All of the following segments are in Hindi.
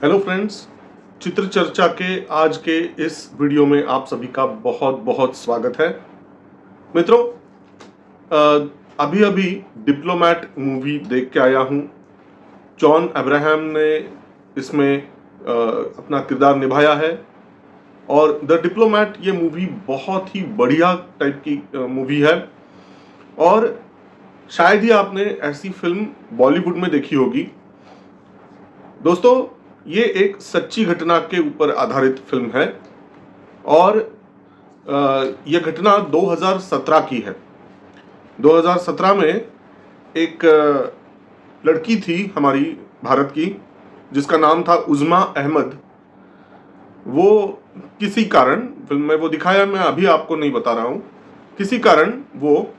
हेलो फ्रेंड्स, चित्र चर्चा के आज के इस वीडियो में आप सभी का बहुत बहुत स्वागत है। मित्रों, अभी अभी डिप्लोमैट मूवी देख के आया हूँ। जॉन अब्राहम ने इसमें अपना किरदार निभाया है और द डिप्लोमैट ये मूवी बहुत ही बढ़िया टाइप की मूवी है और शायद ही आपने ऐसी फिल्म बॉलीवुड में देखी होगी। दोस्तों, ये एक सच्ची घटना के ऊपर आधारित फिल्म है और यह घटना 2017 की है। 2017 में एक लड़की थी हमारी भारत की, जिसका नाम था उज़्मा अहमद। वो किसी कारण, फिल्म में वो दिखाया, मैं अभी आपको नहीं बता रहा हूँ, किसी कारण वो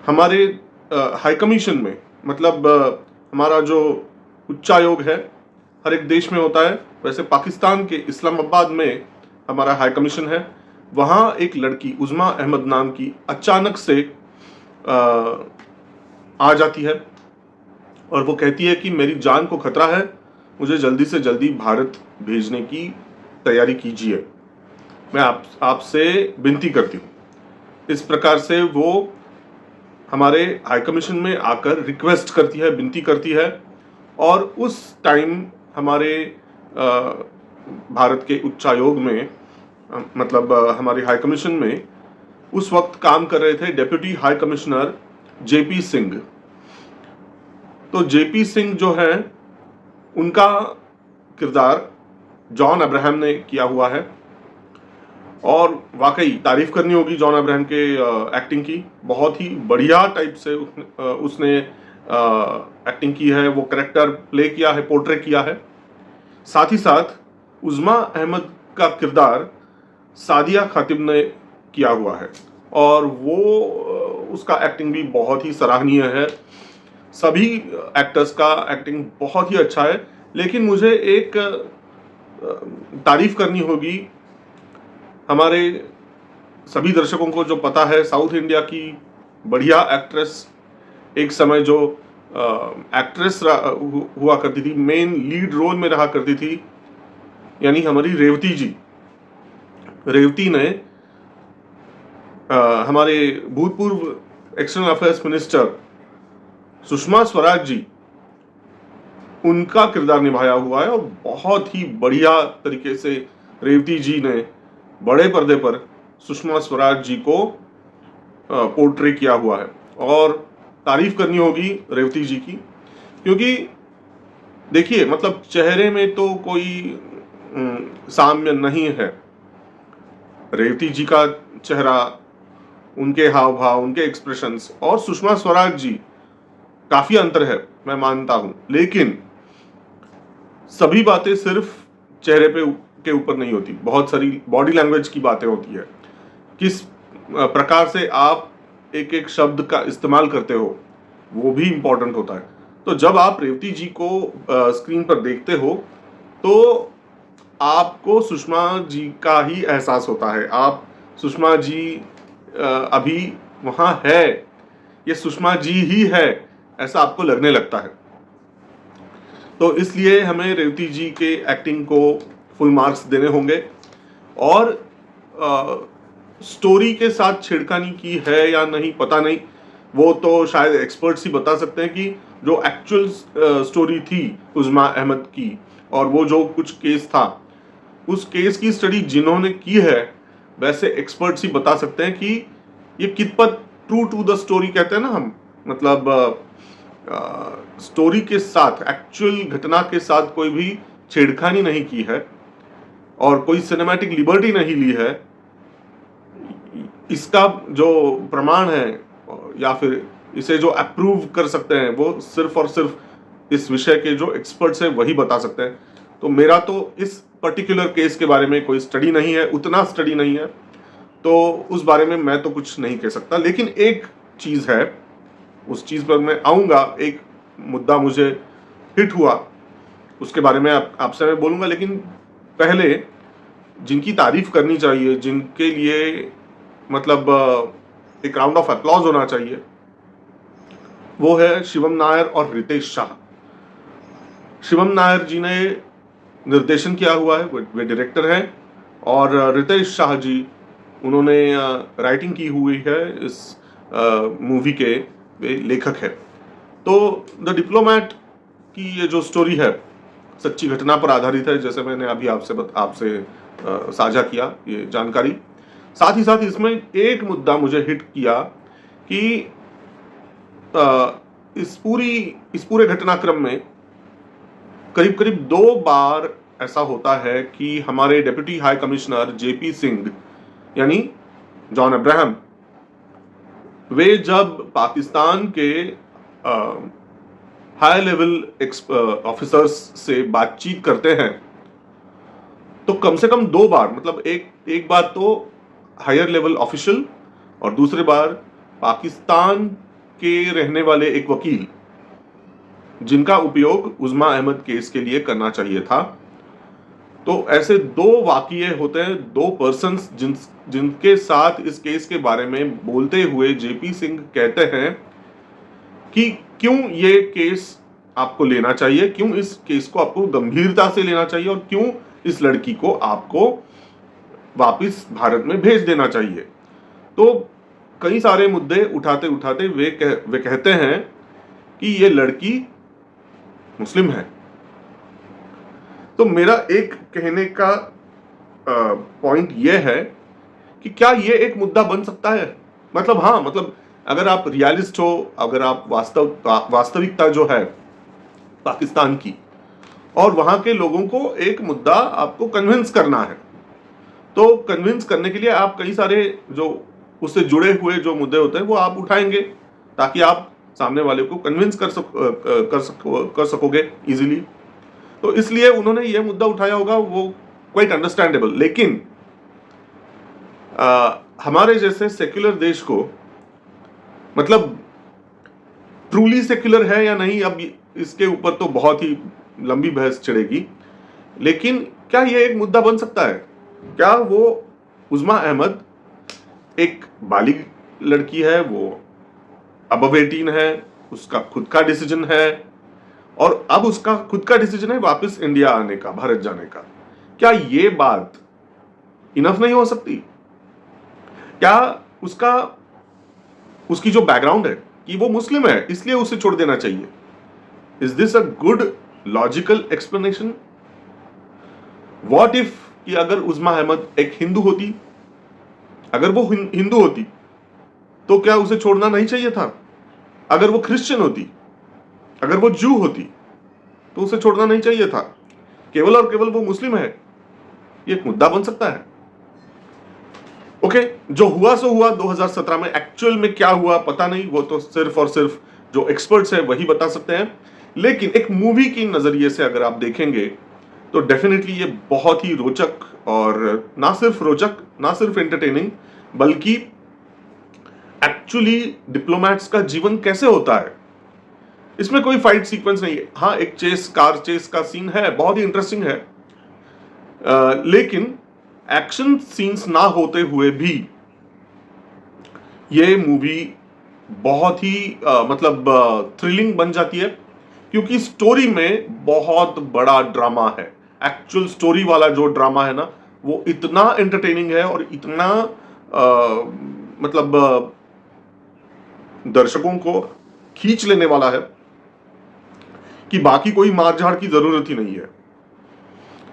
हमारे हाई कमीशन में, मतलब हमारा जो उच्चायोग है, हर एक देश में होता है, वैसे पाकिस्तान के इस्लामाबाद में हमारा हाई कमीशन है। वहाँ एक लड़की उज़्मा अहमद नाम की अचानक से आ जाती है और वो कहती है कि मेरी जान को खतरा है, मुझे जल्दी से जल्दी भारत भेजने की तैयारी कीजिए, मैं आपसे विनती करती हूँ। इस प्रकार से वो हमारे हाई कमीशन में आकर रिक्वेस्ट करती है, विनती करती है। और उस टाइम हमारे भारत के उच्चायोग में, मतलब हमारे हाई कमीशन में उस वक्त काम कर रहे थे deputy high commissioner JP Singh. तो जेपी सिंह जो है, उनका किरदार जॉन अब्राहम ने किया हुआ है और वाकई तारीफ करनी होगी जॉन अब्राहम के एक्टिंग की। बहुत ही बढ़िया टाइप से उसने एक्टिंग की है, वो करेक्टर प्ले किया है, पोर्ट्रे किया है। साथ ही साथ उज़्मा अहमद का किरदार सादिया खातिब ने किया हुआ है और वो उसका एक्टिंग भी बहुत ही सराहनीय है। सभी एक्टर्स का एक्टिंग बहुत ही अच्छा है, लेकिन मुझे एक तारीफ करनी होगी हमारे सभी दर्शकों को। जो पता है, साउथ इंडिया की बढ़िया एक्ट्रेस, एक समय जो एक्ट्रेस हुआ करती थी, मेन लीड रोल में रहा करती थी, यानी हमारी रेवती जी। रेवती ने हमारे भूतपूर्व external affairs minister Sushma Swaraj ji, उनका किरदार निभाया हुआ है और बहुत ही बढ़िया तरीके से रेवती जी ने बड़े पर्दे पर सुषमा स्वराज जी को पोर्ट्रे किया हुआ है। और तारीफ करनी होगी रेवती जी की, क्योंकि देखिए, मतलब चेहरे में तो कोई साम्य नहीं है। रेवती जी का चेहरा, उनके हाव भाव, उनके एक्सप्रेशंस और सुषमा स्वराज जी, काफी अंतर है, मैं मानता हूं। लेकिन सभी बातें सिर्फ चेहरे पे के ऊपर नहीं होती, बहुत सारी बॉडी लैंग्वेज की बातें होती है। किस प्रकार से आप एक एक शब्द का इस्तेमाल करते हो, वो भी इंपॉर्टेंट होता है। तो जब आप रेवती जी को स्क्रीन पर देखते हो तो आपको सुषमा जी का ही एहसास होता है। आप सुषमा जी अभी वहां है, ये सुषमा जी ही है, ऐसा आपको लगने लगता है। तो इसलिए हमें रेवती जी के एक्टिंग को फुल मार्क्स देने होंगे। और स्टोरी के साथ छेड़खानी की है या नहीं पता नहीं, वो तो शायद एक्सपर्ट्स ही बता सकते हैं कि जो एक्चुअल स्टोरी थी उज़्मा अहमद की, और वो जो कुछ केस था, उस केस की स्टडी जिन्होंने की है, वैसे एक्सपर्ट्स ही बता सकते हैं कि ये कितपत ट्रू टू द स्टोरी कहते हैं ना हम, मतलब स्टोरी के साथ, एक्चुअल घटना के साथ कोई भी छेड़खानी नहीं की है और कोई सिनेमैटिक लिबर्टी नहीं ली है। इसका जो प्रमाण है या फिर इसे जो अप्रूव कर सकते हैं, वो सिर्फ और सिर्फ इस विषय के जो एक्सपर्ट्स हैं वही बता सकते हैं। तो मेरा तो इस पर्टिकुलर केस के बारे में कोई स्टडी नहीं है, उतना स्टडी नहीं है, तो उस बारे में मैं तो कुछ नहीं कह सकता। लेकिन एक चीज है, उस चीज पर मैं आऊंगा। एक मुद्दा मुझे हिट हुआ, उसके बारे में आपसे मैं बोलूंगा। लेकिन पहले जिनकी तारीफ करनी चाहिए, जिनके लिए मतलब एक राउंड ऑफ अप्लॉज होना चाहिए, वो है शिवम नायर और रितेश शाह। शिवम नायर जी ने निर्देशन किया हुआ है, वे डायरेक्टर हैं, और रितेश शाह जी उन्होंने राइटिंग की हुई है इस मूवी के, वे लेखक है। तो द डिप्लोमैट की ये जो स्टोरी है सच्ची घटना पर आधारित है, जैसे मैंने अभी आपसे साझा किया ये जानकारी। साथ ही साथ इसमें एक मुद्दा मुझे हिट किया कि इस पूरे घटनाक्रम में करीब करीब 2 बार ऐसा होता है कि हमारे deputy high commissioner JP Singh यानी जॉन अब्राहम, वे जब पाकिस्तान के हाई लेवल ऑफिसर्स से बातचीत करते हैं तो कम से कम 2 बार, मतलब एक बार तो हायर लेवल ऑफिशियल और दूसरी बार पाकिस्तान के रहने वाले एक वकील, जिनका उपयोग उज़्मा अहमद केस के लिए करना चाहिए था। तो ऐसे 2 वाक़ये होते हैं, 2 पर्सन्स जिनके साथ इस केस के बारे में बोलते हुए जेपी सिंह कहते हैं कि क्यों ये केस आपको लेना चाहिए, क्यों इस केस को आपको गंभीरता से लेना चाहिए और क्यों इस लड़की को आपको वापस भारत में भेज देना चाहिए। तो कई सारे मुद्दे उठाते उठाते वे कहते हैं कि ये लड़की मुस्लिम है। तो मेरा एक कहने का पॉइंट ये है कि क्या ये एक मुद्दा बन सकता है? मतलब हाँ, मतलब अगर आप रियलिस्ट हो, अगर आप वास्तविकता जो है पाकिस्तान की और वहां के लोगों को एक मुद्दा आपको कन्विंस करना है, तो कन्विंस करने के लिए आप कई सारे जो उससे जुड़े हुए जो मुद्दे होते हैं वो आप उठाएंगे ताकि आप सामने वाले को कन्विंस कर सकोगे इजीली। तो इसलिए उन्होंने ये मुद्दा उठाया होगा, वो क्वाइट अंडरस्टैंडेबल। लेकिन हमारे जैसे सेक्युलर देश को, मतलब ट्रूली सेक्युलर है या नहीं, अब इसके ऊपर तो बहुत ही लंबी बहस चढ़ेगी, लेकिन क्या ये एक मुद्दा बन सकता है? क्या वो उज़्मा अहमद एक बालिग लड़की है, वो अबव 18 है, उसका खुद का डिसीजन है और अब उसका खुद का डिसीजन है वापस इंडिया आने का, भारत जाने का। क्या ये बात इनफ नहीं हो सकती? क्या उसकी जो बैकग्राउंड है कि वो मुस्लिम है इसलिए उसे छोड़ देना चाहिए? Is this a good logical explanation? What if कि अगर उज़्मा अहमद एक हिंदू होती, अगर वो हिंदू होती तो क्या उसे छोड़ना नहीं चाहिए था? अगर वो क्रिश्चियन होती, अगर वो जू होती तो उसे छोड़ना नहीं चाहिए था? केवल और केवल वो मुस्लिम है, ये एक मुद्दा बन सकता है। ओके, जो हुआ सो हुआ 2017 में। एक्चुअल में क्या हुआ पता नहीं, वो तो सिर्फ और सिर्फ जो एक्सपर्ट्स हैं वही बता सकते हैं। लेकिन एक मूवी की नजरिए से अगर आप देखेंगे तो डेफिनेटली ये बहुत ही रोचक, और ना सिर्फ रोचक, ना सिर्फ एंटरटेनिंग, बल्कि एक्चुअली डिप्लोमैट्स का जीवन कैसे होता है। इसमें कोई फाइट सीक्वेंस नहीं है। हाँ, एक कार चेस का सीन है, बहुत ही इंटरेस्टिंग है, लेकिन एक्शन सीन्स ना होते हुए भी ये मूवी बहुत ही मतलब थ्रिलिंग बन जाती है, क्योंकि स्टोरी में बहुत बड़ा ड्रामा है। एक्चुअल स्टोरी वाला जो ड्रामा है ना, वो इतना एंटरटेनिंग है और इतना मतलब दर्शकों को खींच लेने वाला है कि बाकी कोई मारझाड़ की जरूरत ही नहीं है।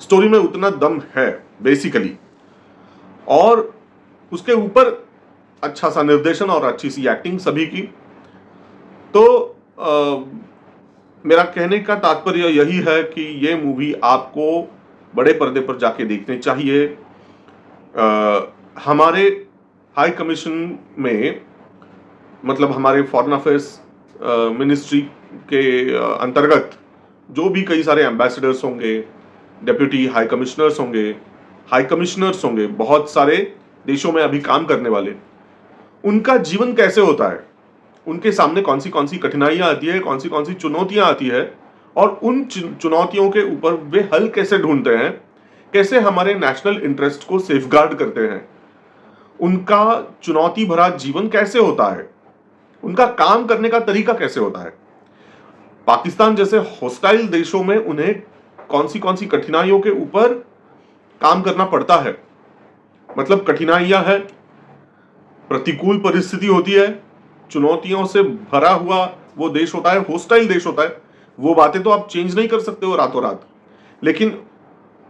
स्टोरी में उतना दम है बेसिकली, और उसके ऊपर अच्छा सा निर्देशन और अच्छी सी एक्टिंग सभी की। तो मेरा कहने का तात्पर्य यही है कि ये मूवी आपको बड़े पर्दे पर जाके देखनी चाहिए। हमारे हाई कमीशन में, मतलब हमारे फॉरेन अफेयर्स मिनिस्ट्री के अंतर्गत जो भी कई सारे एम्बेसडर्स होंगे, डेप्यूटी हाई कमिश्नर्स होंगे, बहुत सारे देशों में अभी काम करने वाले, उनका जीवन कैसे होता है, उनके सामने कौन सी कठिनाइयां आती है, कौन सी चुनौतियां आती है, और उन चुनौतियों के ऊपर वे हल कैसे ढूंढते हैं, कैसे हमारे नेशनल इंटरेस्ट को सेफगार्ड करते हैं, उनका चुनौती भरा जीवन कैसे होता है, उनका काम करने का तरीका कैसे होता है। पाकिस्तान जैसे हॉस्टाइल देशों में उन्हें कौन सी कठिनाइयों के ऊपर काम करना पड़ता है। मतलब कठिनाइयां है, प्रतिकूल परिस्थिति होती है, चुनौतियों से भरा हुआ वो देश होता है, हॉस्टाइल देश होता है। वो बातें तो आप चेंज नहीं कर सकते हो रातों रात, लेकिन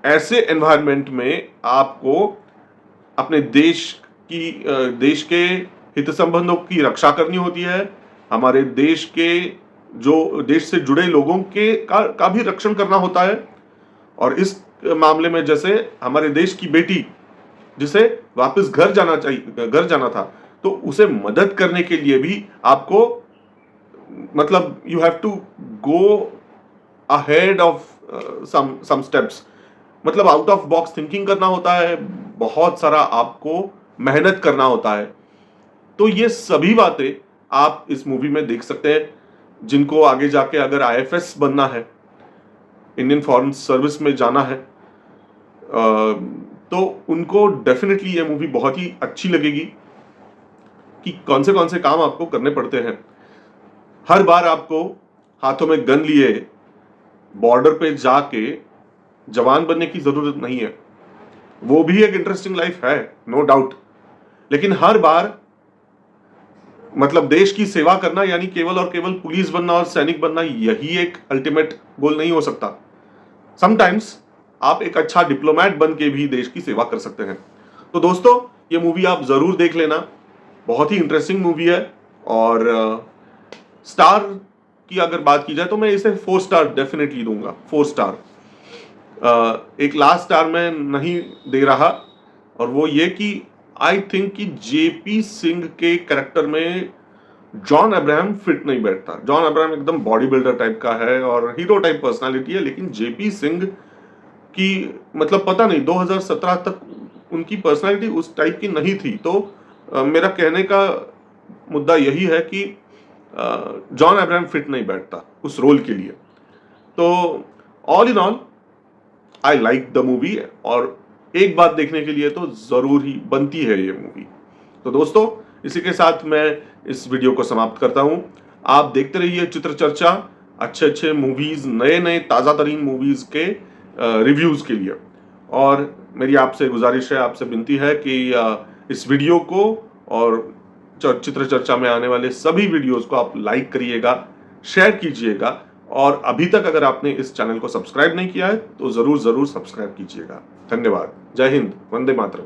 ऐसे एनवायरनमेंट में आपको अपने देश के हित संबंधों की रक्षा करनी होती है, हमारे देश के जो देश से जुड़े लोगों के का भी रक्षण करना होता है। और इस मामले में जैसे हमारे देश की बेटी जिसे वापस घर जाना था, तो उसे मदद करने के लिए भी आपको मतलब you have to go ahead of some steps, मतलब आउट ऑफ बॉक्स थिंकिंग करना होता है, बहुत सारा आपको मेहनत करना होता है। तो ये सभी बातें आप इस मूवी में देख सकते हैं। जिनको आगे जाके अगर आईएफएस बनना है, इंडियन फॉरेन सर्विस में जाना है, तो उनको डेफिनेटली ये मूवी बहुत ही अच्छी लगेगी कि कौन से काम आपको करने पड़ते हैं। हर बार आपको हाथों में गन लिए बॉर्डर पे जाके जवान बनने की जरूरत नहीं है। वो भी एक इंटरेस्टिंग लाइफ है, नो डाउट, लेकिन हर बार मतलब देश की सेवा करना यानी केवल और केवल पुलिस बनना और सैनिक बनना, यही एक अल्टीमेट गोल नहीं हो सकता। समटाइम्स आप एक अच्छा डिप्लोमेट बन के भी देश की सेवा कर सकते हैं। तो दोस्तों, ये मूवी आप जरूर देख लेना, बहुत ही इंटरेस्टिंग मूवी है। और स्टार की अगर बात की जाए तो मैं इसे 4 स्टार डेफिनेटली दूंगा, 4 स्टार। एक लास्ट स्टार मैं नहीं दे रहा, और वो ये कि आई थिंक कि जेपी सिंह के कैरेक्टर में जॉन अब्राहम फिट नहीं बैठता। जॉन अब्राहम एकदम बॉडी बिल्डर टाइप का है और हीरो टाइप पर्सनालिटी है, लेकिन जेपी सिंह की मतलब पता नहीं 2017 तक उनकी पर्सनालिटी उस टाइप की नहीं थी। तो मेरा कहने का मुद्दा यही है कि जॉन अब्राहम फिट नहीं बैठता उस रोल के लिए। तो all in all I like the movie, और एक बात देखने के लिए तो जरूर ही बनती है ये मूवी। तो दोस्तों, इसी के साथ मैं इस वीडियो को समाप्त करता हूं। आप देखते रहिए चित्र चर्चा, अच्छे मूवीज, नए ताजा तरीन मूवीज के रिव्यूज के लिए। और मेरी आपसे गुजारिश है, आपसे विनती है कि इस वीडियो को और चित्र चर्चा में आने वाले सभी वीडियोस को आप लाइक करिएगा, शेयर कीजिएगा, और अभी तक अगर आपने इस चैनल को सब्सक्राइब नहीं किया है तो जरूर सब्सक्राइब कीजिएगा। धन्यवाद। जय हिंद, वंदे मातरम।